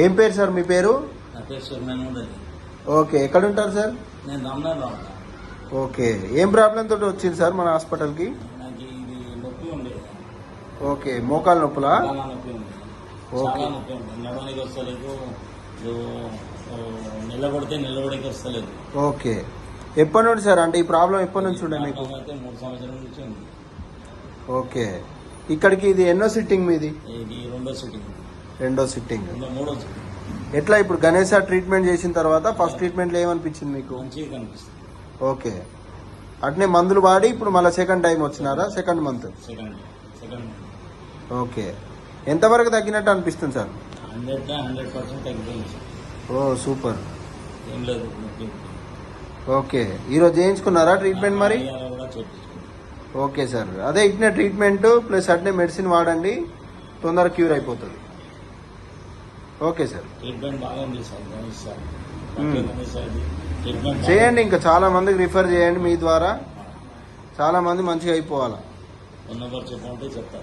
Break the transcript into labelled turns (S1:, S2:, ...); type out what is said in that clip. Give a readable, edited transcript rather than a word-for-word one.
S1: ఏం పేరు సార్ మీ పేరు?
S2: నా పేరు సుబ్రహ్మణ్యం ఉండాలి.
S1: ఓకే, ఎక్కడ ఉంటారు సార్?
S2: నేను రామ్నగర్లో ఉంటాను.
S1: ఓకే, ఏం ప్రాబ్లం తోటి వచ్చింది సార్ మన హాస్పిటల్కి?
S2: నాకు ఇది నొప్పి ఉండేది.
S1: ఓకే, మోకాలు నొప్పులా?
S2: చాలా నొప్పి ఉంది.
S1: ఓకే.
S2: చాలా నొప్పి ఉంది. నడవడానికి వస్తలేదు. నిలబడితే నిలబడికి వస్తలేదు.
S1: ఓకే, ఎప్పటి నుండి సార్? అంటే ఈ ప్రాబ్లం ఎప్పటి నుంచి ఉండే మీకు?
S2: అయితే 3 సంవత్సరాల నుంచి ఉంది.
S1: ఓకే, ఇక్కడికి ఇది ఎన్నో సిట్టింగ్ మీది?
S2: ఇది రెండో సిట్టింగ్.
S1: రెండో సిట్టింగ్.
S2: మూడో సిట్టింగ్.
S1: ఎట్లా ఇప్పుడు గణేష్ ట్రీట్మెంట్ చేసిన తర్వాత ఫస్ట్ ట్రీట్మెంట్లో ఏమనిపించింది మీకు?
S2: మంచిగా కనిపిస్తుంది.
S1: ఓకే, అట్నే మందులు వాడి ఇప్పుడు మళ్ళీ సెకండ్ టైం వచ్చినారా? Second month.
S2: సెకండ్.
S1: ఓకే, ఎంతవరకు తగ్గినట్టు అనిపిస్తుంది సార్?
S2: 100% తగ్గిపోయింది.
S1: ఓ సూపర్.
S2: ఏం లేదు నొప్పి.
S1: ఓకే, ఈరోజు చేయించుకున్నారా ట్రీట్మెంట్ మరి?
S2: ఇవాళ కూడా చేయించుకున్నాను.
S1: ఓకే సార్, అదే ఇట్నే ట్రీట్మెంట్ ప్లస్ అట్నే మెడిసిన్ వాడండి, తొందరగా క్యూర్ అయిపోతుంది. ఓకే సార్,
S2: ట్రీట్మెంట్ బాగా ఉంది సార్. గణేష్ సార్ ట్రీట్మెంట్
S1: చేయండి, ఇంకా చాలా మందికి రిఫర్ చేయండి, మీ ద్వారా చాలా మంది మంచిగా అయిపోవాలా.
S2: ఫోన్ నెంబర్ చెప్పమంటే చెప్తారు.